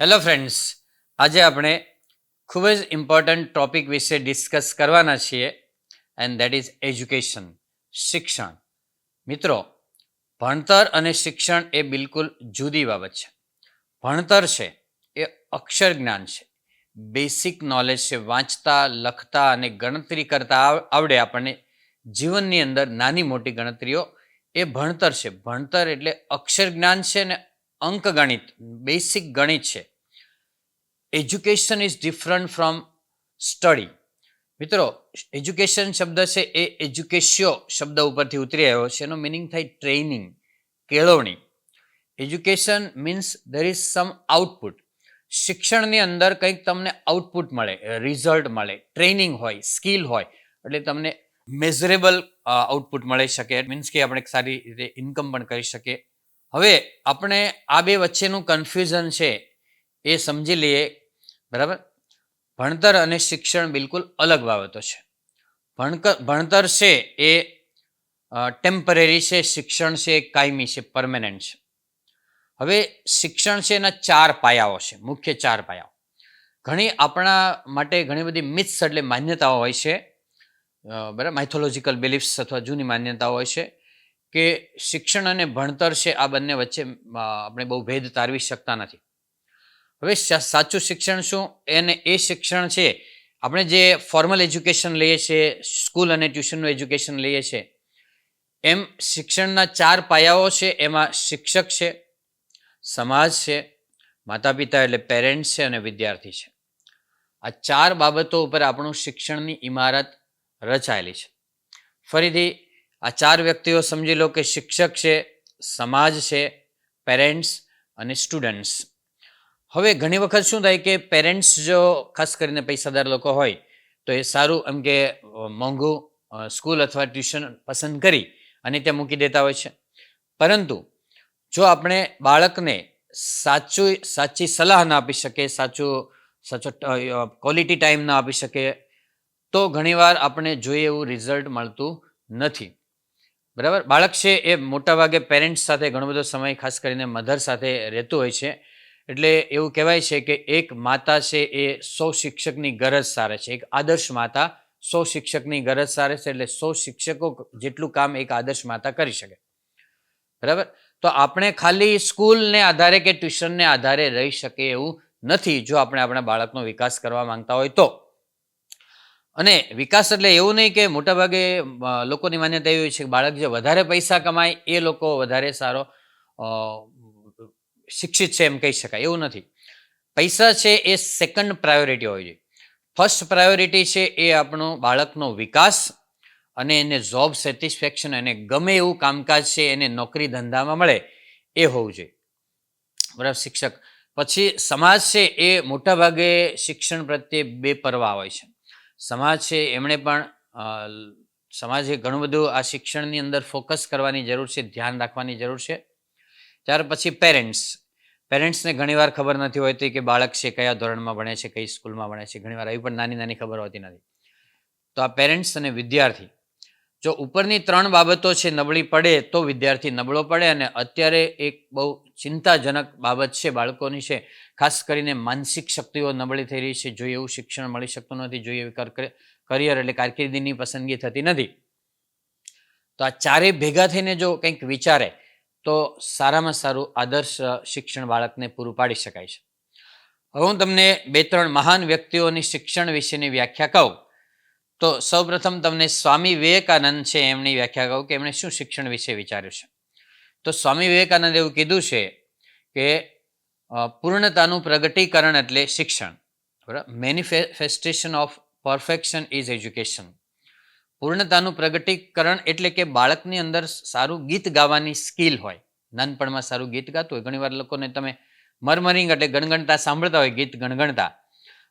Hello friends, આજે આપણે ખૂબ જ ઇમ્પોર્ટન્ટ ટોપિક વિશે ડિસ્કસ કરવાના છીએ એન્ડ દેટ ઇઝ એજ્યુકેશન, શિક્ષણ. મિત્રો, ભણતર અને શિક્ષણ એ બિલકુલ જુદી બાબત છે. ભણતર છે એ અક્ષર જ્ઞાન છે, બેસિક નોલેજ છે, વાંચતા લખતા અને ગણતરી કરતા આવડે આપણને જીવનની અંદર નાની મોટી ગણતરીઓ, એ ભણતર છે. ભણતર એટલે અક્ષર જ્ઞાન છે ને અંકગણિત, બેસિક ગણિત છે. Education is different from study. મિત્રો, એજ્યુકેશન શબ્દ છે એ એજ્યુકેશિયો શબ્દ ઉપરથી ઉતરી આવ્યો છે. એનો મિનિંગ થાય ટ્રેનિંગ, કેળવણી. Education means there is sum output. શિક્ષણની અંદર કંઈક તમને આઉટપુટ મળે, રિઝલ્ટ મળે, ટ્રેનિંગ હોય, સ્કિલ હોય, એટલે તમને મેઝરેબલ આઉટપુટ મળી શકે. મીન્સ કે આપણે સારી રીતે ઇન્કમ પણ કરી શકીએ. હવે આપણે આ બે વચ્ચેનું કન્ફ્યુઝન છે એ સમજી લઈએ. બરાબર, ભણતર અને શિક્ષણ બિલકુલ અલગ બાબતો છે. ભણતર છે એ ટેમ્પરરી છે, શિક્ષણ છે એ કાયમી છે, પરમેનન્ટ છે. હવે શિક્ષણ છે એના 4 પાયાઓ છે, મુખ્ય 4 પાયાઓ. આપણા માટે ઘણી બધી મિથ્સ એટલે માન્યતાઓ હોય છે, બરાબર, માઇથોલોજીકલ બિલીફ્સ અથવા જૂની માન્યતાઓ હોય છે કે શિક્ષણ અને ભણતર છે આ બંને વચ્ચે આપણે બહુ ભેદ તારવી શકતા નથી. હવે સાચું શિક્ષણ શું? એ શિક્ષણ છે આપણે જે ફોર્મલ એજ્યુકેશન લઈએ છીએ, સ્કૂલ અને ટ્યુશનનું એજ્યુકેશન લઈએ છીએ, એમ શિક્ષણના 4 પાયાઓ છે. એમાં શિક્ષક છે, સમાજ છે, માતા પિતા એટલે પેરેન્ટ્સ છે, અને વિદ્યાર્થી છે. આ 4 બાબતો ઉપર આપણું શિક્ષણની ઇમારત રચાયેલી છે. ફરીથી આ 4 વ્યક્તિઓ સમજી લો કે શિક્ષક છે, સમાજ છે, પેરેન્ટ્સ અને સ્ટુડન્ટ્સ. હવે ઘણી વખત શું થાય કે પેરેન્ટ્સ જો ખાસ કરીને પૈસાદાર લોકો હોય તો એ સારું એમ કે મોંઘું સ્કૂલ અથવા ટ્યુશન પસંદ કરી અને ત્યાં મૂકી દેતા હોય છે. પરંતુ જો આપણે બાળકને સાચી સલાહ ના આપી શકીએ, સાચો ક્વોલિટી ટાઈમ ના આપી શકીએ, તો ઘણીવાર આપણે જોઈએ એવું રિઝલ્ટ મળતું નથી. બરાબર, બાળક છે એ મોટાભાગે પેરેન્ટ્સ સાથે ઘણો બધો સમય, ખાસ કરીને મધર સાથે રહેતું હોય છે. એટલે એવું કહેવાય છે કે એક માતા છે એ 100 શિક્ષકની ગરજ સારે છે. એક આદર્શ માતા 100 શિક્ષકની ગરજ સારે છે. એટલે 100 શિક્ષકો જેટલું કામ એક આદર્શ માતા કરી શકે. બરાબર, તો આપણે ખાલી સ્કૂલને આધારે કે ટ્યુશનને આધારે રહી શકીએ એવું નથી જો આપણે આપણા બાળકનો વિકાસ કરવા માંગતા હોય તો. અને વિકાસ એટલે એવું નહીં કે મોટાભાગે લોકોની માન્યતા એવી છે કે બાળક જે વધારે પૈસા કમાય એ લોકો વધારે સારો શિક્ષિત છે એમ કહી શકાય, એવું નથી. પૈસા છે એ સેકન્ડ પ્રાયોરિટી હોય છે. ફર્સ્ટ પ્રાયોરિટી છે એ આપણો બાળકનો વિકાસ અને એને જોબ સેટિસ્ફેક્શન, અને ગમે એવું કામકાજ છે એને નોકરી ધંધામાં મળે એ હોવું જોઈએ. બરાબર, શિક્ષક. પછી સમાજ છે એ મોટાભાગે શિક્ષણ પ્રત્યે બેપરવા હોય છે. સમાજ છે એમણે પણ સમાજે ઘણું બધું આ શિક્ષણની અંદર ફોકસ કરવાની જરૂર છે, ધ્યાન રાખવાની જરૂર છે. ત્યાર પછી પેરેન્ટ્સને ઘણીવાર ખબર નથી હોતી કે બાળક છે કયા ધોરણમાં ભણે છે, કઈ સ્કૂલમાં ભણે છે. ઘણીવાર આવી પણ નાની ખબર હોતી નથી. તો આ પેરેન્ટ્સ અને વિદ્યાર્થી, જો ઉપરની 3 બાબતો છે નબળી પડે તો વિદ્યાર્થી નબળો પડે. અને અત્યારે એક બહુ ચિંતાજનક બાબત છે બાળકોની છે, ખાસ કરીને માનસિક શક્તિઓ નબળી થઈ રહી છે. જોઈએ એવું શિક્ષણ મળી શકતું નથી, જોઈએ એવી કરિયર એટલે કારકિર્દીની પસંદગી થતી નથી. તો આ 4 ભેગા થઈને જો કંઈક વિચારે તો સારામાં સારું આદર્શ શિક્ષણ બાળકને પૂરું પાડી શકાય છે. હવે હું તમને 2-3 મહાન વ્યક્તિઓની શિક્ષણ વિશેની વ્યાખ્યા કહું તો સૌપ્રથમ તમને સ્વામી વિવેકાનંદ છે એમની વ્યાખ્યા કહું કે એમણે શું શિક્ષણ વિશે વિચાર્યું છે. તો સ્વામી વિવેકાનંદ એવું કીધું છે કે પૂર્ણતાનું પ્રગટીકરણ એટલે શિક્ષણ. બરાબર, manifestation of perfection is education. પૂર્ણતાનું પ્રગટીકરણ એટલે કે બાળકની અંદર સારું ગીત ગાવાની સ્કિલ હોય, નાનપણમાં સારું ગીત ગાતું હોય. ઘણીવાર લોકોને તમે મરમરિંગ એટલે ગણગણતા સાંભળતા હોય, ગીત ગણગણતા,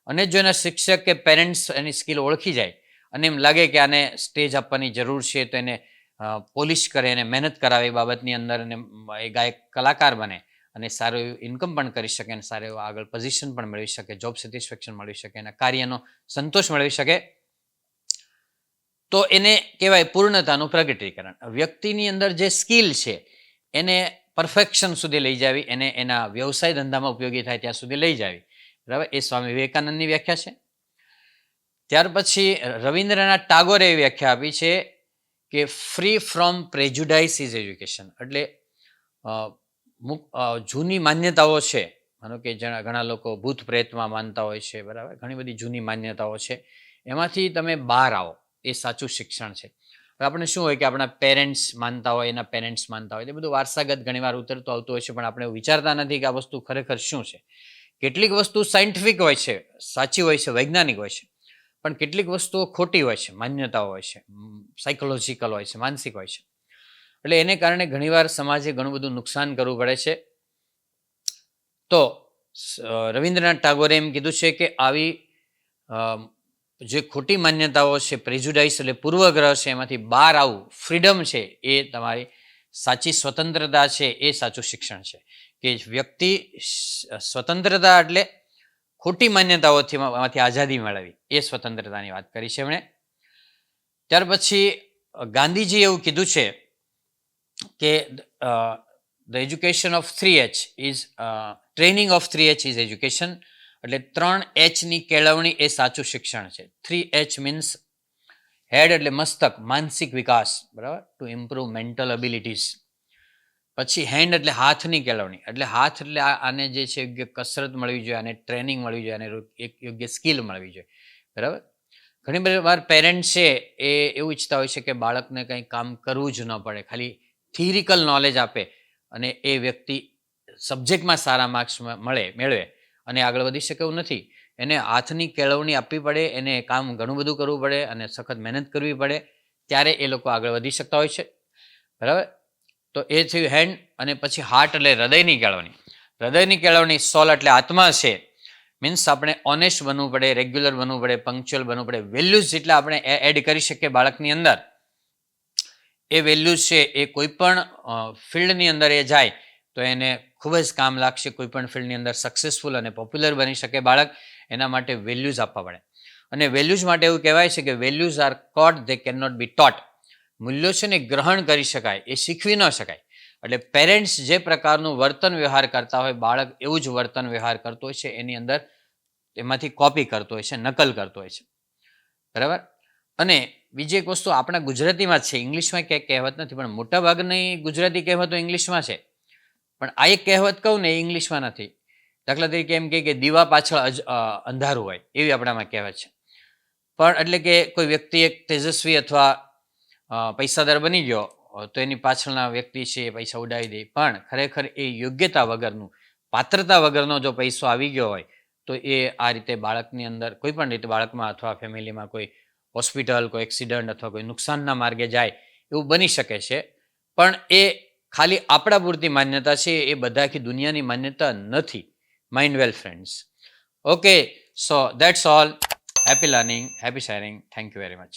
અને જો એના શિક્ષક કે પેરેન્ટ્સ એની સ્કિલ ઓળખી જાય અને એમ લાગે કે આને સ્ટેજ આપવાની જરૂર છે તો એને પોલિશ કરે, એને મહેનત કરાવે એ બાબતની અંદર, અને એ ગાયક કલાકાર બને અને સારું એવું ઇન્કમ પણ કરી શકે, અને સારું એવું આગળ પોઝિશન પણ મેળવી શકે, જોબ સેટિસ્ફેક્શન મળી શકે, એના કાર્યનો સંતોષ મેળવી શકે, તો એને કહેવાય પૂર્ણતાનું પ્રગટીકરણ. વ્યક્તિની અંદર જે સ્કિલ છે એને પરફેક્શન સુધી લઈ જાવી, એને એના વ્યવસાય ધંધામાં ઉપયોગી થાય ત્યાં સુધી લઈ જાવી. બરાબર, એ સ્વામી વિવેકાનંદની વ્યાખ્યા છે. ત્યાર પછી રવિન્દ્રનાથ ટાગોરે એવી વ્યાખ્યા આપી છે કે ફ્રી ફ્રોમ પ્રેજુડાઇસ ઇઝ એજ્યુકેશન. એટલે જૂની માન્યતાઓ છે, માનો કે ઘણા લોકો ભૂત પ્રેતમાં માનતા હોય છે, બરાબર, ઘણી બધી જૂની માન્યતાઓ છે, એમાંથી તમે બહાર આવો, એ સાચું શિક્ષણ છે. આપણે શું હોય કે આપણા પેરેન્ટ્સ માનતા હોય, એના પેરેન્ટ્સ માનતા હોય, એ બધું વારસાગત ઘણીવાર ઉતરતું આવતું હોય છે, પણ આપણે વિચારતા નથી કે આ વસ્તુ ખરેખર શું છે. કેટલીક વસ્તુ સાયન્ટિફિક હોય છે, સાચી હોય છે, વૈજ્ઞાનિક હોય છે, પણ કેટલીક વસ્તુઓ ખોટી હોય છે, માન્યતાઓ હોય છે, સાયકોલોજીકલ હોય છે, માનસિક હોય છે. એટલે એને કારણે ઘણીવાર સમાજે ઘણું બધું નુકસાન કરવું પડે છે. તો રવિન્દ્રનાથ ટાગોરે એમ કીધું છે કે આવી જે ખોટી માન્યતાઓ છે, પ્રેજુડાઇસ એટલે પૂર્વગ્રહ છે, એમાંથી બહાર આવવું, ફ્રીડમ છે, એ તમારી સાચી સ્વતંત્રતા છે, એ સાચું શિક્ષણ છે. કે વ્યક્તિ સ્વતંત્રતા એટલે ખોટી માન્યતાઓથી આઝાદી મેળવી, એ સ્વતંત્રતાની વાત કરી છે એમણે. ત્યાર પછી ગાંધીજી એવું કીધું છે કે the education of 3H is training of 3H is education. એટલે 3Hની કેળવણી એ સાચું શિક્ષણ છે. 3H મીન્સ હેડ એટલે મસ્તક, માનસિક વિકાસ, બરાબર, ટુ ઇમ્પ્રુવ મેન્ટલ એબિલિટીઝ. પછી હેન્ડ એટલે હાથની કેળવણી, એટલે હાથ એટલે આને જે છે યોગ્ય કસરત મળવી જોઈએ, આને ટ્રેનિંગ મળવી જોઈએ, આને એક યોગ્ય સ્કિલ મળવી જોઈએ, બરાબર. ઘણી બધી વાર પેરેન્ટ્સ છે એ એવું ઈચ્છતા હોય છે કે બાળકને કંઈ કામ કરવું જ ન પડે, ખાલી થિયરિકલ નોલેજ આપે અને એ વ્યક્તિ સબ્જેક્ટમાં સારા માર્ક્સ મેળવે અને આગળ વધી શકે એવું નથી. એને હાથની કેળવણી આપવી પડે, એને કામ ઘણું બધું કરવું પડે અને સખત મહેનત કરવી પડે, ત્યારે એ લોકો આગળ વધી શકતા હોય છે, બરાબર. તો એ થયું હેન્ડ. અને પછી હાર્ટ એટલે હૃદયની કેળવણી. હૃદયની કેળવણી, સોલ એટલે આત્મા છે, મીન્સ આપણે ઓનેસ્ટ બનવું પડે, રેગ્યુલર બનવું પડે, પંક્ચ્યુઅલ બનવું પડે. વેલ્યુઝ જેટલા આપણે એડ કરી શકીએ બાળકની અંદર, એ વેલ્યુઝ છે એ કોઈ પણ ફિલ્ડની અંદર એ જાય તો એને ખૂબ જ કામ લાગશે. કોઈ પણ ફિલ્ડની અંદર સક્સેસફુલ અને પોપ્યુલર બની શકે બાળક, એના માટે વેલ્યુઝ આપવા પડે. અને વેલ્યુઝ માટે એવું કહેવાય છે કે values are caught, they can not be taught. મૂલ્યો છે ને ગ્રહણ કરી શકાય, એ શીખવી ન શકાય. એટલે પેરેન્ટ્સ જે પ્રકારનું વર્તન વ્યવહાર કરતા હોય, બાળક એવું જ વર્તન વ્યવહાર કરતો હોય છે, એની અંદર એમાંથી કોપી કરતો હોય છે, નકલ કરતો હોય છે, બરાબર. અને બીજી એક વસ્તુ આપણા ગુજરાતીમાં જ છે, ઇંગ્લિશમાં ક્યાંક કહેવત નથી, પણ મોટાભાગની ગુજરાતી કહેવતો ઇંગ્લિશમાં છે. પણ આ એક કહેવત કહું ને, એ ઇંગ્લિશમાં નથી. દાખલા તરીકે એમ કે દીવા પાછળ અંધારું હોય, એવી આપણામાં કહેવત છે. પણ એટલે કે કોઈ વ્યક્તિ એક તેજસ્વી અથવા પૈસાદાર બની ગયો તો એની પાછળના વ્યક્તિ છે એ પૈસા ઉડાવી દે, પણ ખરેખર એ યોગ્યતા વગરનું, પાત્રતા વગરનો જો પૈસો આવી ગયો હોય તો એ આ રીતે બાળકની અંદર કોઈ પણ રીતે બાળકમાં અથવા ફેમિલીમાં કોઈ હોસ્પિટલ, કોઈ એક્સિડન્ટ અથવા કોઈ નુકસાનના માર્ગે જાય એવું બની શકે છે. પણ એ ખાલી આપણા પૂરતી માન્યતા છે, એ બધા આખી દુનિયાની માન્યતા નથી. Mind well friends. Okay, so that's all. Happy learning, happy sharing. Thank you very much.